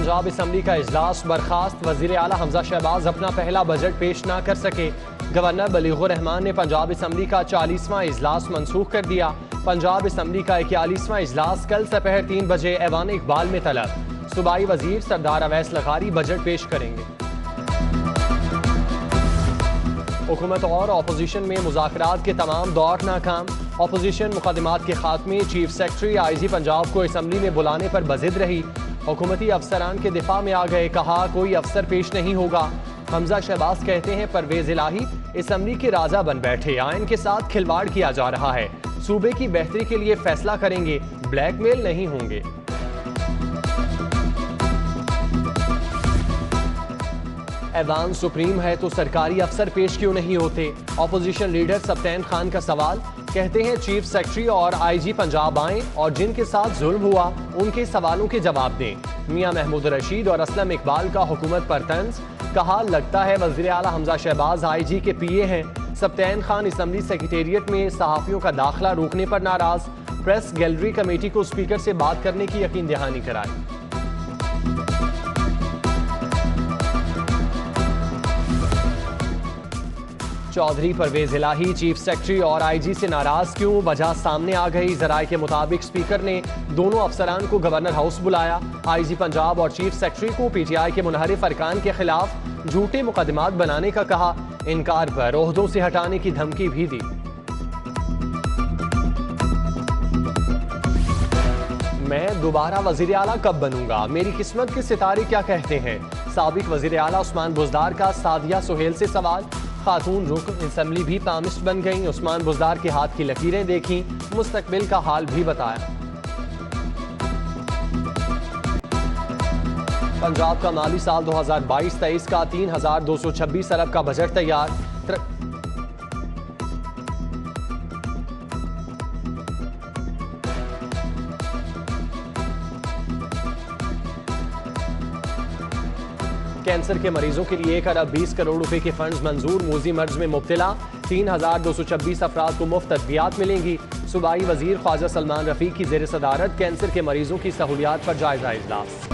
Punjab assembly का इजलास बर्खास्त, वजीर आला हमजा शहबाज अपना पहला बजट पेश न कर सके। गवर्नर बलीगुर रहमान ने पंजाब असम्बली का 40वां इजलास मनसूख कर दिया। पंजाब असम्बली का 41वां इजलास कल दोपहर 3 बजे ऐवान इकबाल में तलब। सूबाई वजीर सरदार अवैस लखारी बजट पेश करेंगे। हुकूमत और अपोजिशन में मुज़ाकरात के तमाम दौर नाकाम। अपोजिशन मुकदमात के खात्मे, चीफ सेक्रेटरी आईजी पंजाब को असम्बली में बुलाने पर बजिद रही। हुकूमती अफसरान के दिफा में आ गए, कहा कोई अफसर पेश नहीं होगा। हमजा शहबाज कहते हैं परवेज इलाही असम्बली के राजा बन बैठे, आइन के साथ खिलवाड़ किया जा रहा है। सूबे की बेहतरी के लिए फैसला करेंगे, ब्लैकमेल नहीं होंगे। ऐवान सुप्रीम है तो सरकारी अफसर पेश क्यों नहीं होते? अपोजिशन लीडर सब्तैन खान का सवाल। कहते हैं चीफ सेक्रेटरी और आईजी पंजाब आएं और जिनके साथ जुल्म हुआ उनके सवालों के जवाब दें। मियां महमूद रशीद और असलम इकबाल का हुकूमत पर तंज। कहा लगता है वज़ीर आला हमजा शहबाज आईजी के पीए हैं। सब्तैन खान असम्बली सेक्रेटेरिएट में सहाफ़ियों का दाखिला रोकने पर नाराज। प्रेस गैलरी कमेटी को स्पीकर से बात करने की यकीन दहानी कराई। चौधरी परवेज इलाही चीफ सेक्रेटरी और आईजी से नाराज क्यों? वजह सामने आ गई। जराये के मुताबिक स्पीकर ने दोनों अफसरान को गवर्नर हाउस बुलाया। आईजी पंजाब और चीफ सेक्रेटरी को पीटीआई के मुनहरिफ अरकान के खिलाफ झूठे मुकदमात बनाने का कहा। इनकार पर ओहदों से हटाने की धमकी भी दी। मैं दोबारा वजीर आला कब बनूंगा? मेरी किस्मत के सितारे क्या कहते हैं? साबिक वजीर आला उस्मान बुज़दार का सादिया सुहेल से सवाल। खातून रुकन असम्बली भी पामिस्ट बन गईं। उस्मान बुज़दार के हाथ की लकीरें देखी, मुस्तकबिल का हाल भी बताया। पंजाब का माली साल 2022-23 का 3226 अरब का बजट तैयार। कैंसर के मरीजों के लिए 1 अरब 20 करोड़ रुपए के फंड्स मंजूर। मूजी मर्ज में मुब्तला 3226 अफराद को मुफ्त अद्वियात मिलेंगी। सूबाई वजीर ख्वाजा सलमान रफीक की जेर सदारत कैंसर के मरीजों की सहूलियात पर जायजा इजलास।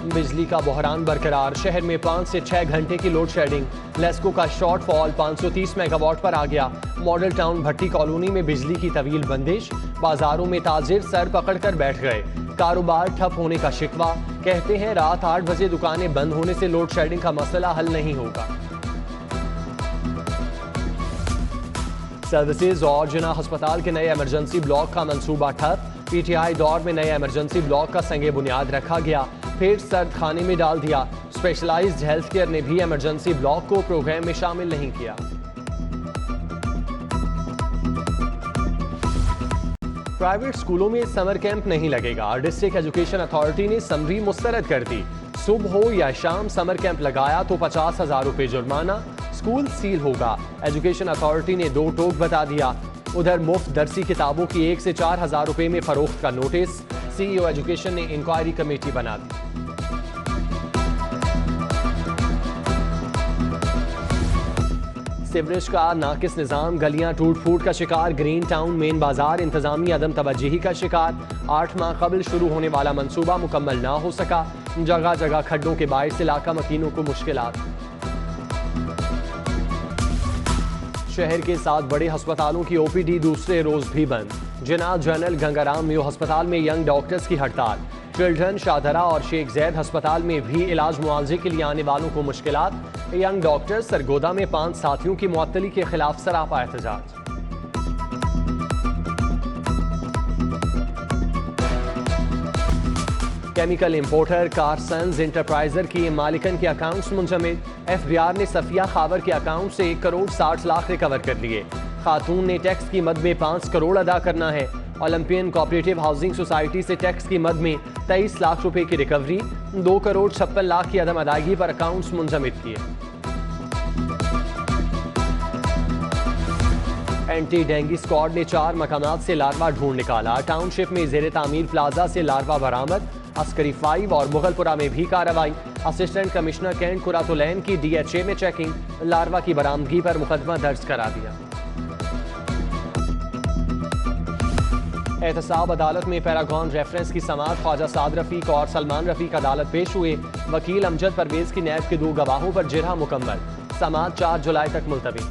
बिजली का बहरान बरकरार। शहर में 5 से 6 घंटे की लोड शेडिंग। लेस्को का शॉर्टफॉल 530 मेगावाट पर आ गया। मॉडल टाउन भट्टी कॉलोनी में बिजली की तवील बंदिश। बाजारों में ताजिर सर पकड़कर बैठ गए। कारोबार ठप होने का शिकवा। कहते हैं रात 8 बजे दुकानें बंद होने से लोड शेडिंग का मसला हल नहीं होगा। सर्विसेज और जिना अस्पताल के नए इमरजेंसी ब्लॉक का मंसूबा ठप। पीटीआई दौर में नए इमरजेंसी ब्लॉक का संगे बुनियाद रखा गया, फिर सर्द खाने में डाल दिया। स्पेशलाइज्ड हेल्थ केयर ने भी इमरजेंसी ब्लॉक को प्रोग्राम में शामिल नहीं किया। प्राइवेट स्कूलों में समर कैंप नहीं लगेगा। डिस्ट्रिक्ट एजुकेशन अथॉरिटी ने समरी मुस्तरद कर दी। सुबह हो या शाम समर कैंप लगाया तो 50,000 रुपए जुर्माना, स्कूल सील होगा। एजुकेशन अथॉरिटी ने 2 टोक बता दिया। उधर मुफ्त दरसी किताबों की 1 से 4,000 रुपए में फरोख्त का नोटिस। सीईओ एजुकेशन ने इंक्वायरी कमेटी बना दी। सीवरेज का नाकिस निजाम, गलियां टूट फूट का शिकार। ग्रीन टाउन मेन बाजार इंतजामी अदम तवज्जुही का शिकार। 8 माह कबल शुरू होने वाला मंसूबा मुकम्मल ना हो सका। जगह जगह खड्डों के बायस इलाका मकीनों को मुश्किलात। शहर के 7 बड़े अस्पतालों की ओपीडी दूसरे रोज भी बंद। जिना जनरल गंगाराम मेयो अस्पताल में यंग डॉक्टर्स की हड़ताल। चिल्ड्रन शाहदरा और शेख जैद अस्पताल में भी इलाज मुआवजे के लिए आने वालों को मुश्किलात। यंग डॉक्टर्स सरगोदा में 5 साथियों की मुअत्तली के खिलाफ सरापा एहतजाज। केमिकल इंपोर्टर कारसन्स इंटरप्राइजर की मालिकन के अकाउंट्स मुंजमद। एफबीआर ने सफिया खावर के अकाउंट से 1 करोड़ 60 लाख रिकवर कर लिए। खातून ने टैक्स की मद में 5 करोड़ अदा करना है। ओलंपियन कोऑपरेटिव हाउसिंग सोसाइटी से टैक्स की मद में 23 लाख रुपए की रिकवरी। 2 करोड़ 56 लाख की अदम अदायगी पर अकाउंट्स मुंजमद किए। एंटी डेंगी स्क्वाड ने 4 मकामात से लार्वा ढूंढ निकाला। टाउनशिप में जेर तामीर प्लाजा से लार्वा बरामद। अस्करी 5 और मुगलपुरा में भी कार्रवाई। असिस्टेंट कमिश्नर कैंट कुरातुलैन की डीएचए में चेकिंग। लार्वा की बरामदगी पर मुकदमा दर्ज करा दिया। एहतसाब अदालत में पैरागॉन रेफरेंस की समाअत ख्वाजा साद रफीक और सलमान रफीक अदालत पेश हुए। वकील अमजद परवेज की नैब के 2 गवाहों पर जिरह मुकम्मल। समाअत 4 जुलाई तक मुलतवी।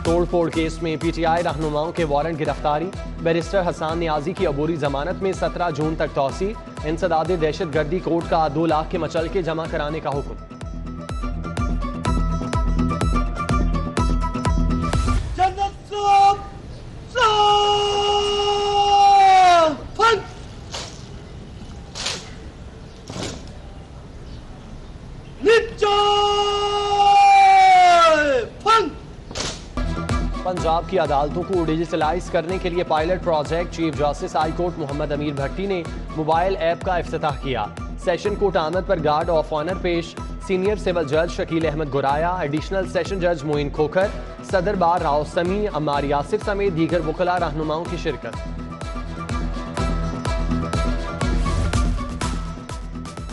तोड़फोड़ केस में पीटीआई रहनुमाओं के वारंट गिरफ्तारी। बैरिस्टर हसन नियाजी की अबूरी जमानत में 17 जून तक तौसी। इंसदाद दहशतगर्दी कोर्ट का 2 लाख के मचलके जमा कराने का हुक्म। पंजाब की अदालतों को डिजिटलाइज करने के लिए pilot project. Chief justice high court Mohammad Amir Bhatti ने मोबाइल ऐप का इफ्तिताह किया। सेशन कोर्ट आमद पर गार्ड ऑफ ऑनर पेश। सीनियर सिविल जज शकील अहमद गुराया, एडिशनल सेशन जज मोइन खोखर, सदर बार राव समी, अम्मार यासिर समेत दीगर वकला रहनुमाओं की शिरकत।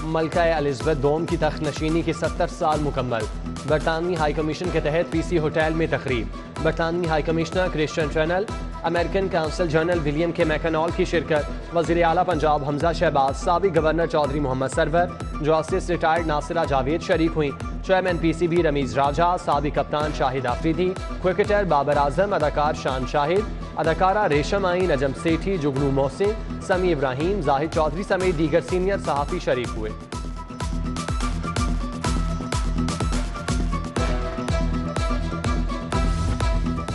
मलका एलिज़ाबेथ दोम की तख्त नशीनी के 70 साल मुकम्मल। बरतानवी हाई कमीशन के तहत पीसी होटल में तकरीब। बरतानवी high commissioner Christian Turner, American council general William K McNall की शिरकत। वज़ीर आला पंजाब हमजा शहबाज, साबिक governor Chaudhry Mohammad Sarwar, justice retired Nasira Javed शरीक हुई। चेयरमैन पीसीबी रमीज राजा, साबिक कप्तान शाहिद आफरीदी, क्रिकेटर बाबर आजम, अदाकार शान शाहिद, अदाकारा रेशम आई, नजम सेठी, जुगनू मोहसिन, समी इब्राहिम, जाहिद चौधरी समेत दीगर सीनियर सहाफ़ी शरीक हुए।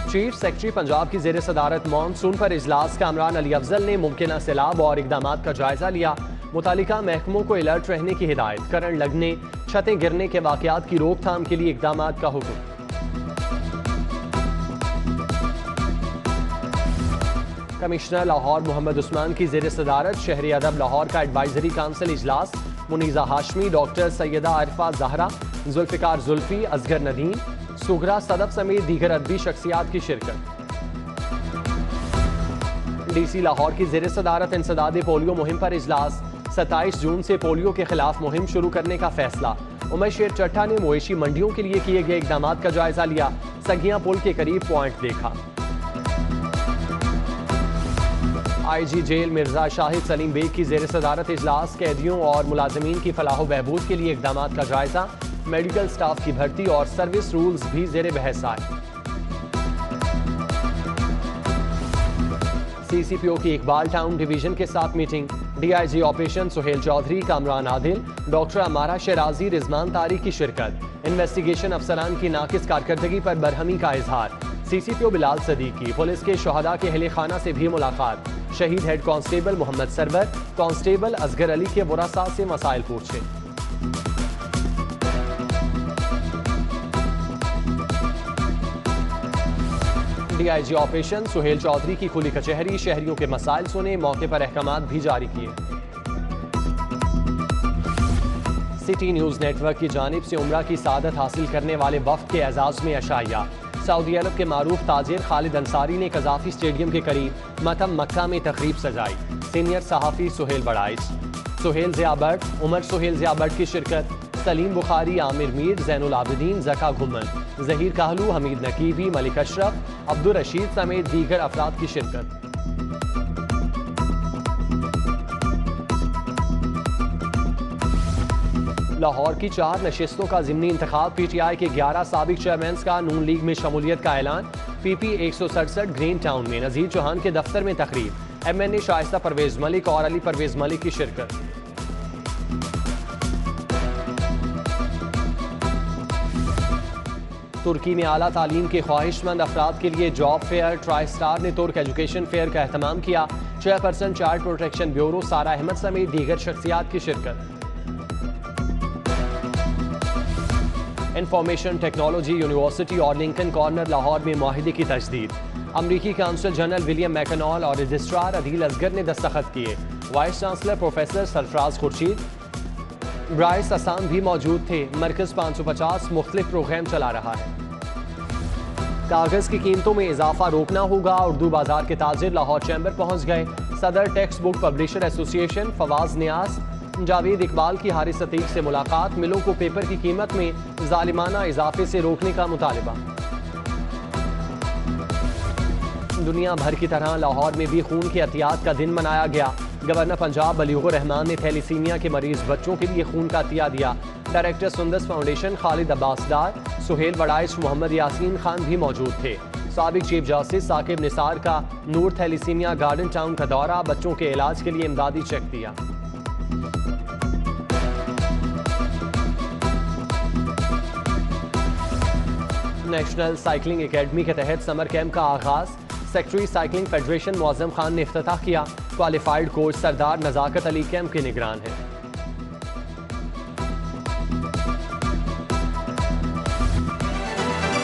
चीफ सेक्रेटरी पंजाब की जेर सदारत मानसून पर इजलास। कामरान अली अफजल ने मुमकिन सैलाब और इकदामात का जायजा लिया। मुतालिका महकमों को अलर्ट रहने की हिदायत। करंट लगने, छतें गिरने के वाकयात की रोकथाम के लिए इकदामात का हुक्म। कमिश्नर लाहौर मोहम्मद उस्मान की जेर सदारत शहरी अदब लाहौर का एडवाइजरी काउंसिल इजलास। मुनीजा हाशमी, डॉक्टर सैयदा आरिफा जहरा, जुल्फिकार जुल्फी, असगर नदीम, सुगरा सदफ समेत दीगर अदबी शख्सियात की शिरकत। डीसी लाहौर की जेर सदारत इंसदाद पोलियो मुहिम पर इजलास। 27 जून से पोलियो के खिलाफ मुहिम शुरू करने का फैसला। उमर शेर चट्टा ने मवेशी मंडियों के लिए किए गए इकदामात का जायजा लिया। सगिया पुल के करीब पॉइंट देखा। आईजी जेल मिर्जा शाहिद सलीम बेग की जेर सदारत इजलास। कैदियों और मुलाजमीन की फलाह बहबूद के लिए इकदामात का जायजा। मेडिकल स्टाफ की भर्ती और सर्विस रूल्स भी जेर बहस आए। सीसीपीओ की इकबाल टाउन डिवीजन के साथ meeting. DIG operation Suhail Chaudhry, Kamran Adil, doctor Amara Sharazi, रिजमान Tariq की शिरकत। इन्वेस्टिगेशन अफसरान की नाकिस कारकर्दगी पर बरहमी का इजहार। सीसीपीओ बिलाल सदीकी, पुलिस के शहदा के अहले खाना से भी मुलाकात। शहीद head constable Mohammad Sarwar, constable Asghar Ali के वरासा से मसाइल पूछे। डीआईजी ऑपरेशन सुहेल चौधरी की खुली कचहरी। शहरियों के मसाइल सुने, मौके पर अहकामात भी जारी किए। सिटी न्यूज नेटवर्क की जानिब से उम्रा की सादत हासिल करने वाले वफ्द के एजाज में अशाइया। सऊदी अरब के मारूफ ताजिर खालिद अंसारी ने कजाफी स्टेडियम के करीब मतम मक्का में तकरीब सजाई। सीनियर सहाफ़ी सुहेल बड़ाइस, सुहेल ज़ियाबट, उमर सुहेल ज़ियाबट की शिरकत। सलीम बुखारी, आमिर मीर, ज़ैनुल आबिदीन, ज़का घुमन, ज़हीर काहलू, हमीद नकीबी, मलिक अशरफ, अब्दुल रशीद समेत दीगर अफराद की शिरकत। लाहौर की 4 नशिस्तों का ज़िमनी इंतखाब। पीटीआई के 11 साबिक चेयरमैन का नून लीग में शमूलियत का ऐलान। पीपी 167 ग्रीन टाउन में नज़ीर चौहान के दफ्तर में तकरीब। एमएनए शाइस्ता परवेज मलिक और अली परवेज मलिक की शिरकत। तुर्की में आला तालीम के ख्वाहिशमंद अफराद के लिए जॉब फेयर। ट्राई स्टार ने तुर्क एजुकेशन फेयर का एहतमाम किया। चेयरपर्सन चाइल्ड प्रोटेक्शन ब्यूरो सारा अहमद समेत दीगर शख्सियात की शिरकत। इंफॉर्मेशन टेक्नोलॉजी यूनिवर्सिटी और लिंकन कॉर्नर लाहौर में मुआहिदे की तजदीद। अमरीकी काउंसिल जनरल विलियम मैकनॉल और रजिस्ट्रार अदील असगर ने दस्तखत किए। Vice chancellor professor Sarfaraz Khurshid, Bryce Assam भी मौजूद थे। मरकज 550 मुख्तलिफ प्रोग्राम चला रहा है। कागज की कीमतों में इजाफा रोकना होगा। उर्दू बाजार के ताजिर लाहौर चैम्बर पहुंच गए। सदर text book publisher association Fawaz Niaz, Javed Iqbal की हारिस अतीक से मुलाकात। मिलों को पेपर की कीमत में जालिमाना इजाफे से रोकने का मुतालबा। दुनिया भर की तरह लाहौर में भी खून के एहतियात का दिन मनाया गया। गवर्नर पंजाब बलीगुर रहमान ने थैलीसीमिया के मरीज बच्चों के लिए खून का अतिया दिया। डायरेक्टर सुंदस फाउंडेशन खालिद अब्बासदार, सुहेल वड़ाइच, मोहम्मद यासीन खान भी मौजूद थे। साबिक चीफ जस्टिस साकिब निसार का नूर थैलीसीमिया गार्डन टाउन का दौरा, बच्चों के इलाज के लिए इमदादी चेक दिया। नेशनल साइकिलिंग एकेडमी के तहत समर कैंप का आगाज, secretary cycling federation Muazzam Khan ने इफ्तिताह किया। क्वालिफाइड कोच सरदार नजाकत अली कैंप के निगरान हैं।